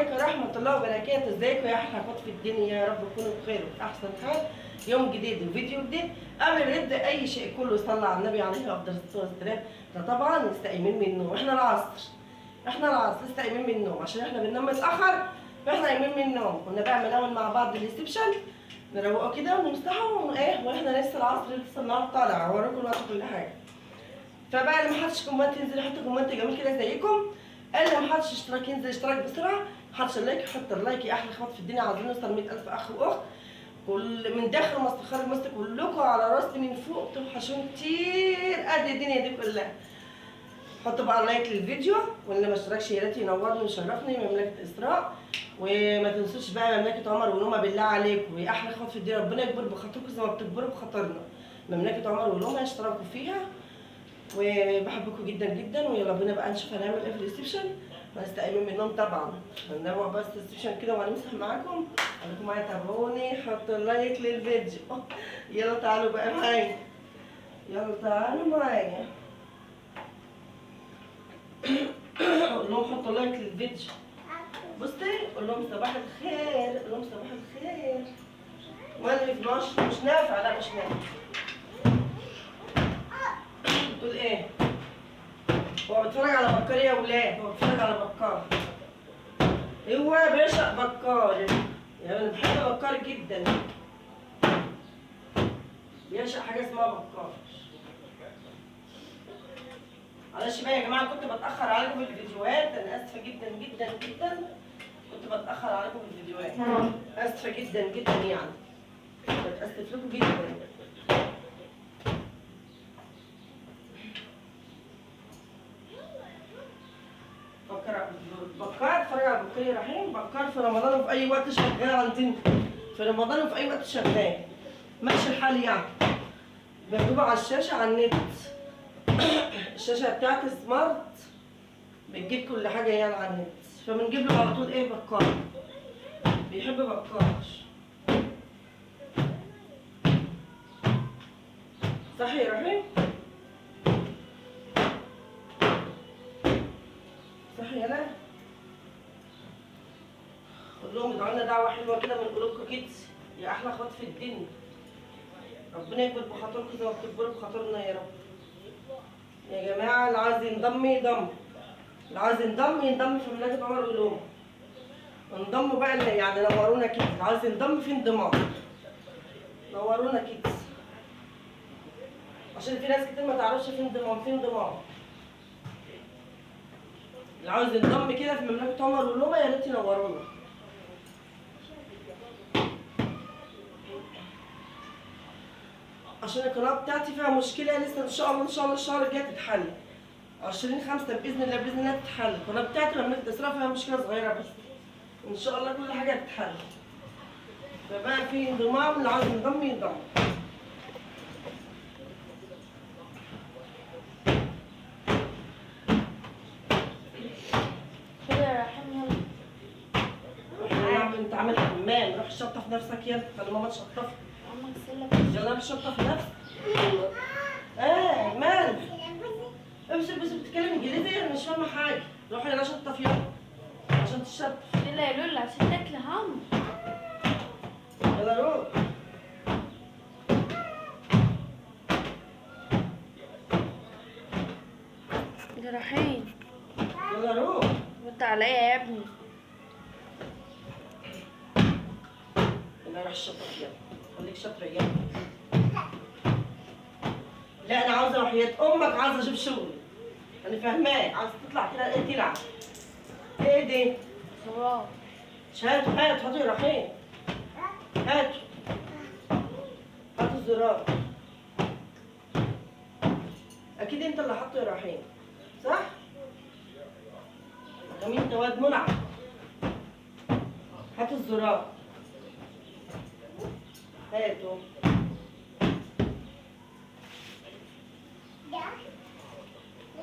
عليكم ورحمة الله وبركاته. ازيكم يا احلى اخوات في الدنيا؟ يا رب تكونوا بخير وفي احسن حال. يوم جديد وفيديو جديد. قبل ما نبدا اي شيء كله صلى على النبي عليه افضل الصلاه والسلام. ده طبعا لسه قايمين من النوم، احنا العصر لسه قايمين من النوم عشان احنا بننام متاخر، فاحنا قايمين من النوم. كنا بقى بنعمل مع بعض الريسبشن، نروقوا كده ونمسحوا ايه، واحنا لسه العصر لسه النهار طالع، هوريكم الوقت كل حاجه. فبقى اللي محدش كومنت ينزل يحط كومنت جميل كده زيكم، اللي محدش اشتراك ينزل اشتراك بسرعه، محدش لايك يحط اللايك. يا احلى اخوات في الدنيا، عاوزين نوصل 100,000 اخ واخت، كل من داخل مصر خارج مصر، كلكم على راسي من فوق، بتوحشون كتير قد الدنيا دي كلها. حطوا بقى لايك للفيديو، واللي ما اشتركش يا ريت ينورني ويشرفني. مملكه اسراء، وما تنسوش بقى مملكه عمر ولومه بالله عليكم يا احلى اخوات في الدنيا، ربنا يكبر بخاطركم زي ما بتكبروا بخاطرنا. مملكه عمر ولومه اشتركوا فيها، وبحبكم جدا جدا. ويلا بينا بقى نشوف هنعمل ايه في الريسبشن. بس قايمين من النوم طبعا، هنروح بس الريسبشن كده وهنمسح معاكم. خليكم معايا، تابعوني، حطوا لايك للفيديو. يلا تعالوا بقى معايا، يلا تعالوا معايا. قول لهم حطوا لايك للفيديو. بصي قول لهم صباح الخير، قول لهم صباح الخير. واللي مش نافع، لا مش نافع. بتقول ايه؟ هو بيتفرج على بكار يا ولاد، هو بيتفرج على بكار. هو بيعشق بكار، يعني انا بحب بكار جدا، بيعشق حاجه اسمها بكار. معلش بقى يا جماعه، كنت بتاخر عليكم في الفيديوهات، انا اسفه جدا جدا جدا، كنت بتاخر عليكم في الفيديوهات، اسفه جدا جدا، يعني بتاسف لكم جدا. بكار اتفرج على بكار رحيم. بكار في رمضان وفي اي وقت شغال عندنا، في رمضان وفي اي وقت شغال، ماشي الحال يعني. بجيبه على الشاشه على النت. الشاشه بتاعتي سمارت، بتجيب كل حاجه يعني على النت، فبنجيب له على طول ايه، بكار. بيحب بكار. صح يا رحيم؟ صح يا لا؟ قول لهم ادعوا لنا دعوه حلوه كده من قلوبكم كده يا احلى اخوات في الدنيا، ربنا يكبر بخاطركم زي ما بتكبروا بخاطرنا يا رب. يا جماعه اللي عايز ينضم ينضم، اللي عايز ينضم في مملكه عمر ولومه. انضموا بقى، يعني نورونا كده، اللي عايز ينضم في انضمام، نورونا كده، عشان في ناس كتير ما تعرفش في انضمام، في انضمام. اللي عاوز ينضم كده في مملكه عمر ولومه يا ريت ينورونا. عشان القناه بتاعتي فيها مشكله لسه، ان شاء الله الشهر الجاي تتحل. 20/5 باذن الله تتحل. القناه بتاعتي مملكه اسراء فيها مشكله صغيره بس، ان شاء الله كل حاجه تتحل. فبقى في انضمام، اللي عاوز ينضم ينضم. كده يا رحيم يلا. انت عامل حمام، روح شطف نفسك يلا، خلي ماما تشطفك. عم اغسلك. يلا روح شطف نفسك. مالك؟ امشي بس بتتكلم انجليزي، انا مش فاهمه حاجه. روح يلا شطف يلا عشان تشطف. يلا يا لولا عشان تاكل هم. يلا روح. يا رحيم يلا روح. رد عليا يا ابني. يلا روح شطف يلا، خليك شاطره يلا. لا انا عاوزه وحياة امك، عاوزه اشوف شغل، انا فاهماك، عاوزه تطلع كده ايه تلعب. ايه دي؟ خلاص هاتوا يا رحيم، هاتوا الزرار. اكيد انت اللي حاطه يا رحيم، صح؟ جميل، انت واد منعم. هاتوا الزرار، هاتوا.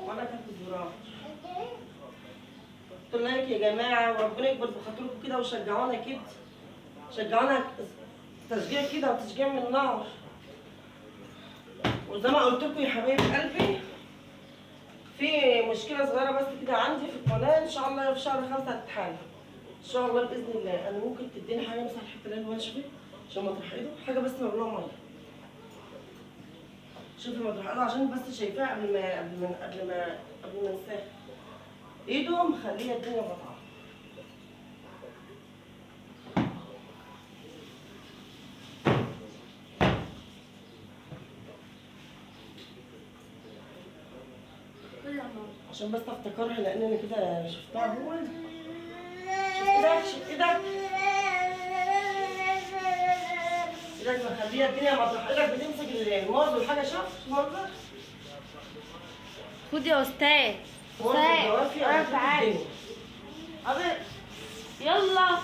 وانا هات الزرار. قلت لايك يا جماعه، وربنا يكبر بخاطركم كده، وشجعونا كده، شجعونا تشجيع كده وتشجيع من النار. وزي ما قلت لكم يا حبايب قلبي، في مشكله صغيره بس كده عندي في القناه، ان شاء الله في شهر 5 هتتحل. ان شاء الله باذن الله. انا ممكن تديني حاجه مثلا الحته اللي هو شوفي عشان مطرح ايده حاجه بس مبلوعه ميه. شوفي مطرح ايده عشان بس شايفاها قبل ما انساها. ايده مخليه الدنيا قطعه. عشان بس افتكرها لان انا كده شفتها هو. شوف ايدك ايدك مخليها الدنيا مطرح ايدك بتمسك الموز والحاجه. شوف المنظر. خد يا استاذ. موز الجوافي على كل تعالى. الدنيا. حاضر. يلا.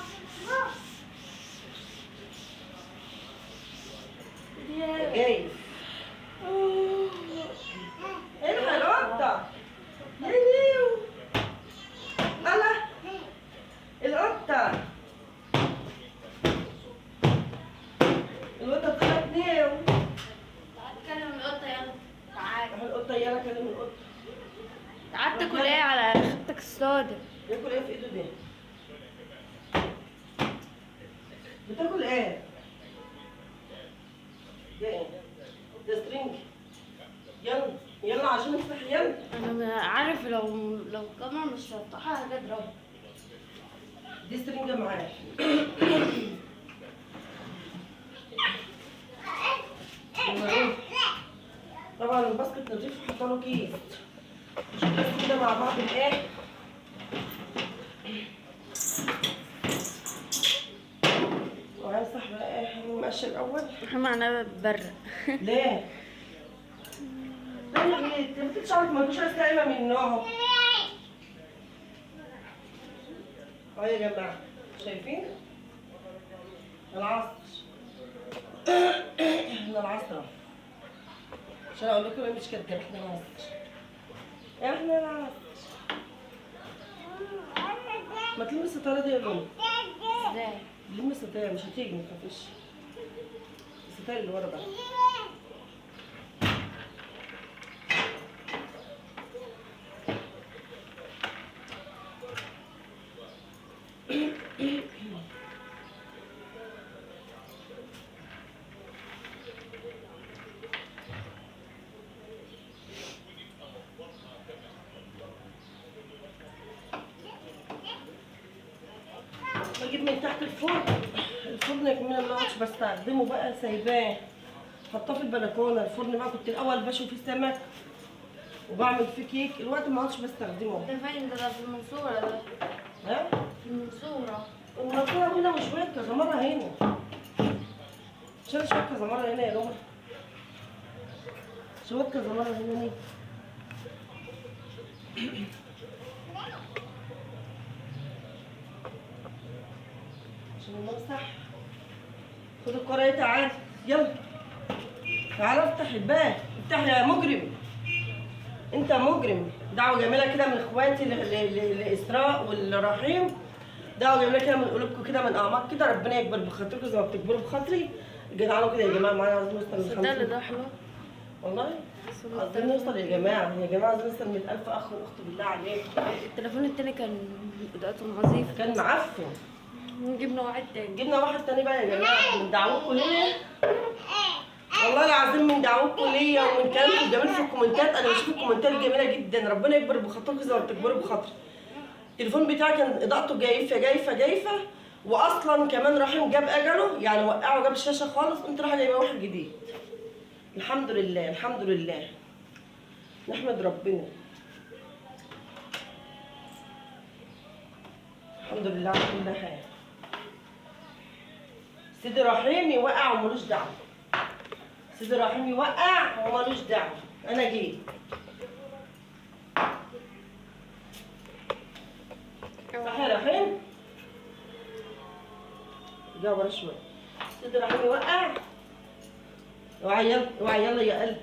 جاي. الحق القطة. يا ليو. الله. القطة. القطة طلعت نيو. تعال تكلم القطة يلا. تعال. راح القطة يلا كلم القطة. تعال تاكل ايه على خدتك السودا؟ ياكل ايه في ايده ده؟ بتاكل ايه؟ ده ايه؟ ده سترينج. يلا يلا عشان نفتح يلا. انا عارف لو الكاميرا مش هفتحها هاجي اضربها. دي سترينجة معايا. طبعا الباسكت نضيف وحاطه له كيس. نشوف بس كده مع بعض الايه. وهنفتح بقى ايه المقشه الاول. احنا معنا برا. ليه؟ ليه انت بتتشعرك ما تجوش قايمه من نوعه. اهو يا جماعه شايفين؟ العصر. احنا العصر عشان اقول لكم ايه مش كده. احنا العصر. احنا العصر. ما تلمي الستاره دي يا بنت. ازاي؟ لمي الستاره مش هتيجي ما تخافيش. الستاره اللي ورا بقى. بجيب من تحت الفرن. الفرن كمان ما عادش بستخدمه بقى سايباه. حطاه في البلكونه. الفرن بقى كنت الاول بشوي فيه سمك وبعمل فيه كيك. الوقت ما عادش بستخدمه. ده فين ده في المنصورة ده؟ ها؟ في المنصورة. المنصورة هنا وشوية كزمرة هنا. شوية كزمرة هنا يا روما. شوية كزمرة هنا ليه؟ عشان نمسح. خد الكرة اهي تعالى يلا. تعالى افتح الباب. افتح يا مجرم. انت مجرم. دعوة جميلة كده من اخواتي لإسراء والرحيم. دعوة جميلة كده من قلوبكم كده من اعماق كده. ربنا يكبر بخاطركم زي ما بتكبروا بخاطري. جدعانوا كده يا جماعة معانا عايزين نوصل ل صدق اللي ده حلو. والله عايزين نوصل يا جماعة. يا جماعة عايزين نوصل 100,000 أخ وأخت بالله عليكم. التليفون التاني كان بدايته نظيفة. كان معفن. جبنا واحد تاني. جبنا واحد تاني بقى يا جماعة. من دعوتكم ليا والله العظيم. من دعوتكم ليا ومن كلامكم الجميل في الكومنتات. أنا بشوف الكومنتات جميلة جدا. ربنا يكبر بخاطركم زي ما بتكبروا بخاطري. التليفون بتاعي كان إضاءته جايفة وأصلا كمان رحيم جاب أجله يعني وقعه جاب الشاشة خالص. قمت رايحة جايبة واحد جديد. الحمد لله الحمد لله. نحمد ربنا. الحمد لله على كل حال. سيدي رحيم يوقع وملوش دعوه. سيدي رحيم يوقع وملوش دعوه. انا جيت. صح يا رحيم؟ جا ورا شويه. سيدي رحيم يوقع. اوعى يلا اوعى يلا يا قلبي.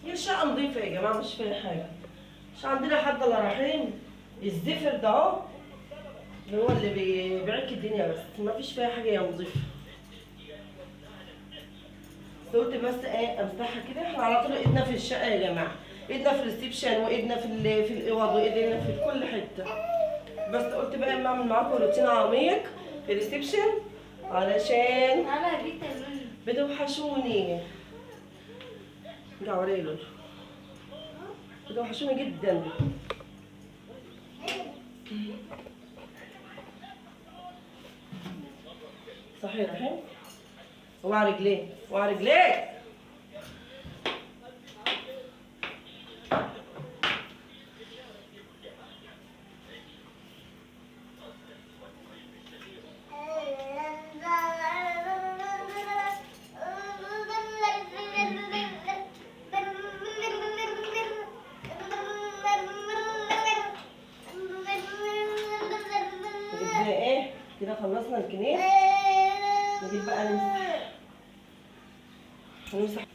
هي الشقه نظيفه يا جماعه مش فيها حاجه. مش عندنا حد الا رحيم. الزفر ده اهو اللي هو اللي بيعك الدنيا بس ما فيش فيها حاجه يا نظيفه. قلت بس ايه امسحها كده. احنا على طول ايدنا في الشقه يا جماعه. ايدنا في الريسبشن وايدنا في الاوض وايدنا في كل حته. بس قلت بقى اما اعمل معاكم روتين عميق في الريسبشن علشان تعالى بيت مني. بتوحشوني. ارجع ورا يا لولو. بتوحشوني جدا. صحيح رحيم. اوعى رجليه، اوعى رجليه. جبنا ايه؟ كده خلصنا الكنيس. نجيب بقى نمسح.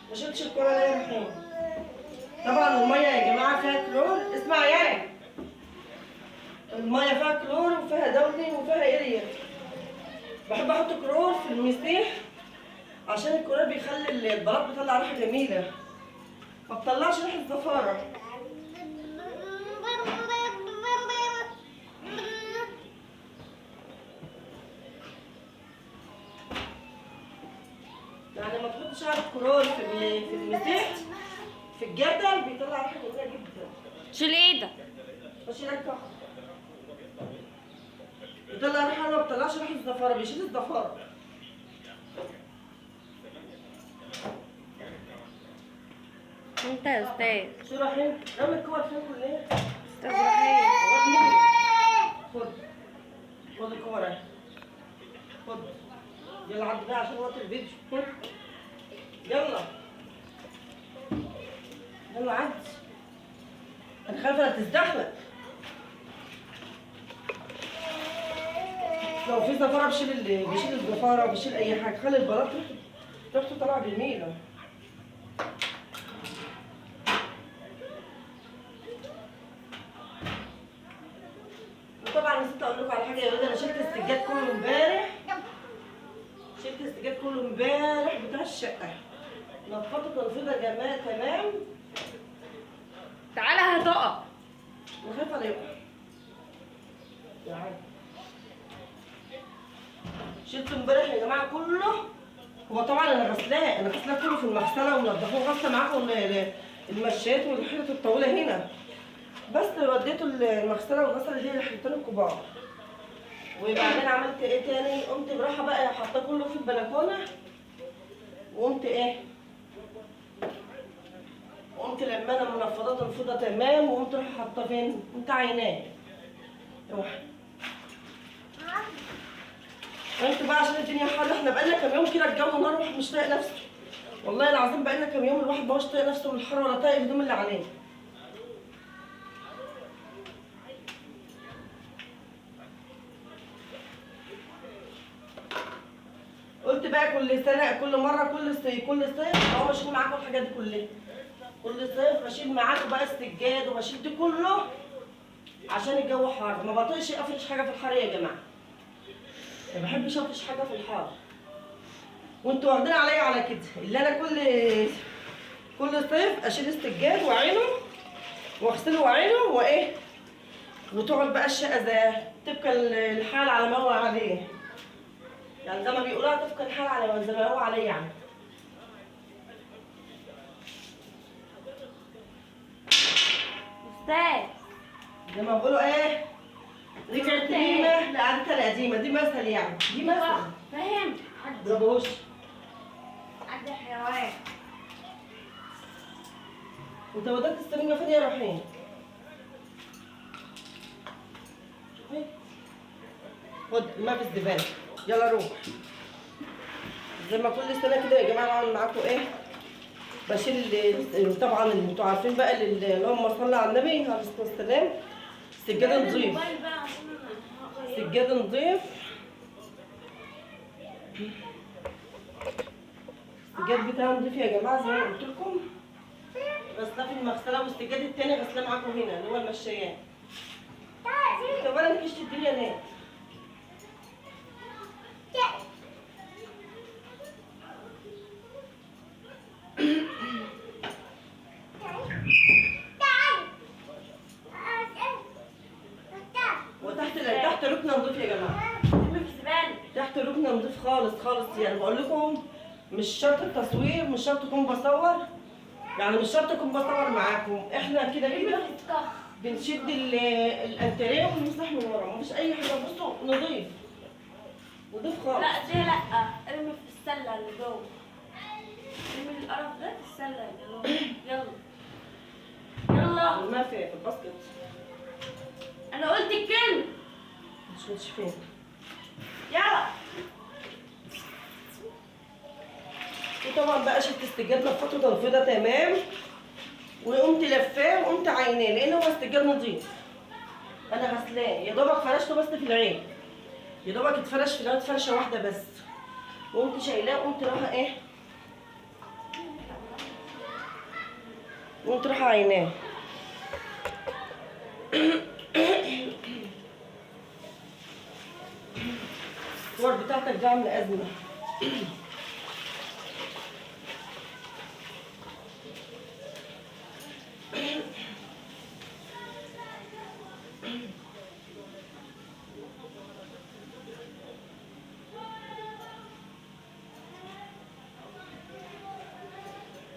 ما شلتش الكورة ليه يا رحيم؟ طبعا المية يا جماعة فيها كلور. اسمع يا المية فيها كلور وفيها دولي وفيها اريا. بحب احط كلور في المسيح عشان الكلور بيخلي البلاط بيطلع ريحة جميلة، ما بتطلعش ريحة زفارة. يعني ما تحطش على الكلور في المسيح في الجردل بيطلع ريحة جميلة جدا. شيل ايدك. خش هناك تحت. بيطلع ريحة، ما بيطلعش ريحة الزفارة، بيشيل الزفارة. انت يا استاذ. شو رايحين؟ رمي الكور فين كلها؟ استاذ رحيم. خد خد الكور اهي. خد. يلا عدي بقى عشان وقت الفيديو. خد. يلا. يلا عدي. انا خايفة لا تزدحمك. لو في زفارة بيشيل الزفارة وبيشيل أي حاجة، خلي البلاط ريحته طالعة جميلة. وطبعا نسيت أقول لكم على حاجة يا ولاد، أنا شلت السجاد كله امبارح. شلت السجاد كله امبارح بتاع الشقة. نفضته تنفيضة جماعة تمام. تعالى هتقع. أنا خايفة لا يقع. يا عم. شلته امبارح يا جماعه كله. هو طبعا انا غسلاه كله في المغسله ومنضفوه. غسله معاكم المشات والحتت الطويله هنا، بس وديته المغسله والغسله دي الحتتين الكبار. وبعدين عملت ايه تاني؟ قمت براحه بقى حاطاه كله في البلكونه. وقمت ايه؟ قمت لما انا منفضاه تنفيضه تمام، وقمت رايحه حاطاه فين؟ قمت عيناه. اوعى انتوا بقى عشان الدنيا حر. احنا بقالنا كام يوم كده الجو نار، الواحد مش طايق نفسه. والله العظيم بقالنا كام يوم الواحد مش طايق نفسه من الحر ولا طايق الهدوم اللي عليه. قلت بقى كل سنه كل مره كل صيف اهو بشيل معاكم الحاجات دي كلها. كل صيف بشيل معاكم بقى السجاد وبشيل دي كله عشان الجو حر. ما بطيقش افرش حاجه في الحر يا جماعه. ما بحبش افرش حاجه في الحر. وانتوا واخدين عليا على كده، اللي انا كل صيف اشيل السجاد واعينه واغسله واعينه وايه، وتقعد بقى الشقه زي تبقى الحال على ما هو عليه. يعني زي ما بيقولوها تبقى الحال على زي ما هو عليه يعني. استاذ. زي ما بيقولوا ايه، رجعت ريمه لقعدتها القديمه. دي مثل يعني، دي مثل. فاهم؟ مضربوش. عدي حيوان. انت وديت السرنجه فين يا رحيم؟ شوفي. خد ما في الزباله. يلا روح. زي ما كل سنه كده يا جماعه بعمل معاكم ايه؟ بشيل طبعا اللي انتوا عارفين بقى اللهم صل على النبي عليه الصلاه والسلام. سجاده نضيف. سجاده نضيف. السجاد بتاعي نضيف يا جماعه زي ما قلت لكم. غسلاه في المغسله، والسجاد التاني غسلاه معاكم هنا اللي هو المشايات. طب انا نكشت الدنيا ليه؟ نضيف خالص خالص، يعني بقول لكم مش شرط التصوير، مش شرط اكون بصور، يعني مش شرط اكون بصور معاكم، احنا كده كده بنشد الانتريه ونمسح من ورا، مفيش اي حاجه. بصوا نضيف خالص. لا دي لا، ارمي في السله اللي جوه، ارمي القرف ده في السله اللي جوه. يلا يلا، ما في الباسكت. انا قلت الكلمه. مش فين. يلا. وطبعا بقى شلت السجاد، نفضته تنفيضه تمام، وقمت لفاه وقمت عيناه، لان هو السجاد نضيف. انا غسلاه يا دوبك، فرشته بس في العين، يا دوبك اتفرش في العين فرشه واحده بس، وقمت شايلاه وقمت رايحه ايه، وقمت رايحه عيناه. الصور بتاعتك دي عامله ازمه.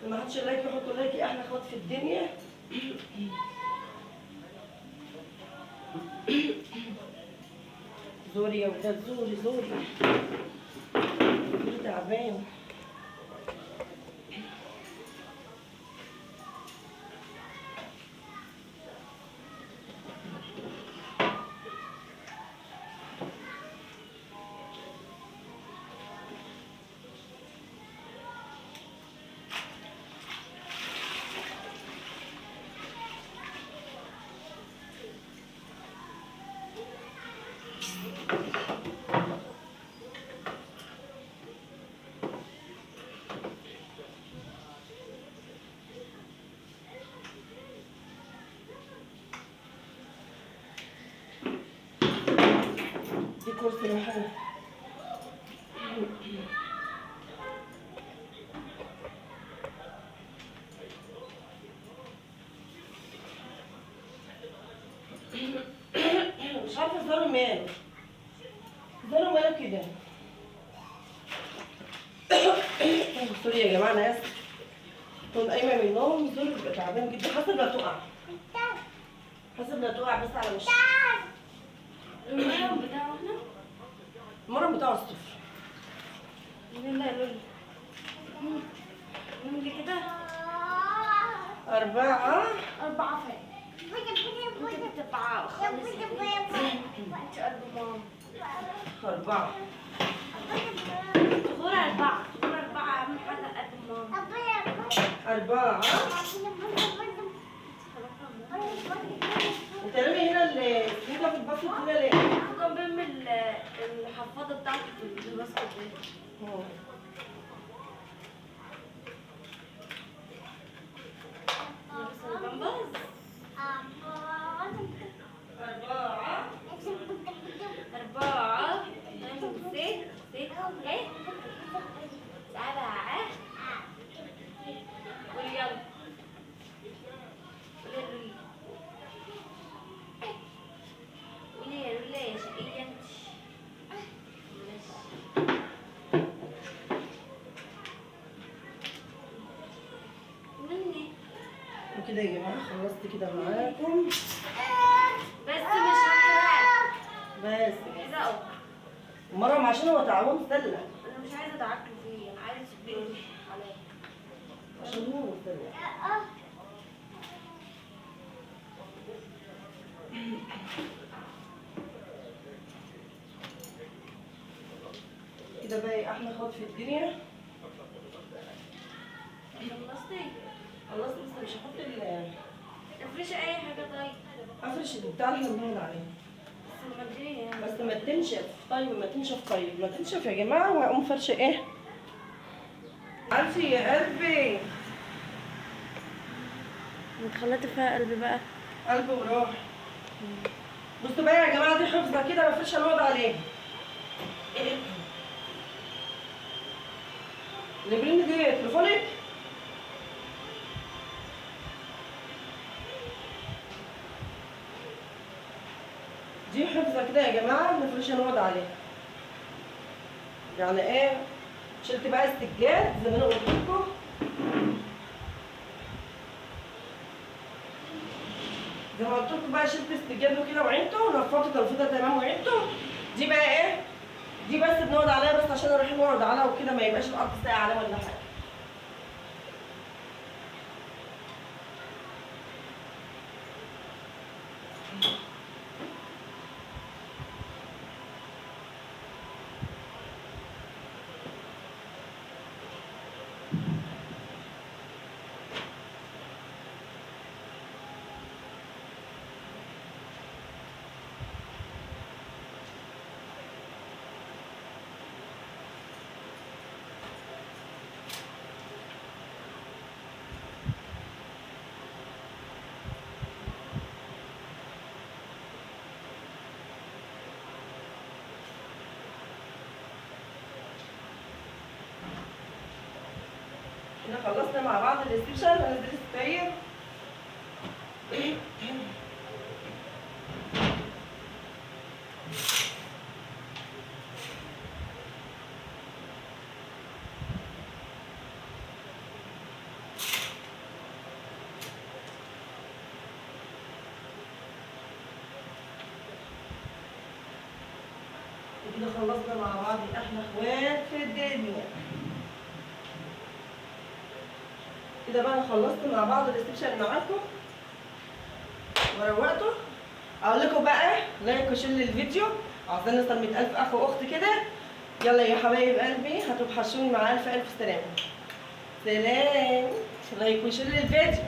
ما حدش لايك يحط لايك، احلى اخوات في الدنيا. زوري يا ولاد، زوري زوري تعبان. دي كرسي محل. مش عارفه زاروا ماله، زاروا ماله كده. سوري يا جماعه، انا اسف. كنت قايمه من النوم، زوري بيبقى تعبان جدا، حسب لا تقع، حسب لا تقع بس على وشي. المرهم بتاعه احنا، المرة بتاعه الصفر. مين ده يا لولي؟ مين اللي كده؟ 4. 4 فين؟ انت بتبقى خالص انت قد ماما. 4. تقول 4 تقول 4 اهم حاجه قد ماما. 4. انت رامي هنا انت في الباسكت هنا ليه؟ وكان بيعمل الحفاضه بتاعته في الباسكت ده. لابس البامبرز. 4 6 7 قول يلا. قولي يا لولا يا شقية انت. مني. وكده يا جماعة خلصت كده معاكم. بس مش هحرق. بس احزقه. مرة عشان هو تعبان سلة. انا مش عايزه ادعكله فيه، انا عايزه تسيبيه عليه. عشان هو سلة. كده بقى احلى خط في الدنيا. خلصتي؟ خلصت بس مش هحط افرشي اي حاجه طيب. افرش البتاع اللي بنقعد عليه. بس مادية يعني. بس ما تنشف. طيب ما تنشف، طيب ما تنشف يا جماعة، وهقوم فرشة ايه؟ عارفي يا قلبي. انت خليتي فيها قلبي بقى. قلبي وروح. بصوا بقى يا جماعة، دي حفظة كده مفرشة نقعد عليها. اللي برن دي تليفونك؟ دي حفظة كده يا جماعة مفرشة نقعد عليها. يعني ايه، شلت بقى السجاد زي ما انا قلت لكم. زي ما قلت لكم بقى شلت السجاد وكده وعينته ونفضت تنفيضه تمام وعينته. دي بقى ايه، دي بس بنقعد عليها بس عشان نروح نقعد عليها وكده ما يبقاش الارض ساقعه عليها ولا حاجه. كده خلصنا مع بعض الاستيشن. هنزل الستاير. وكده خلصنا مع بعض احنا اخوات في الدنيا. كده بقى انا خلصت مع بعض الاستيشن معاكم وروقته. اقول لكم بقى لايك وشير للفيديو، عاوزين نوصل 100,000 اخ واخت كده. يلا يا حبايب قلبي هتوحشوني مع الف الف سلامه. سلام. لايك وشير للفيديو.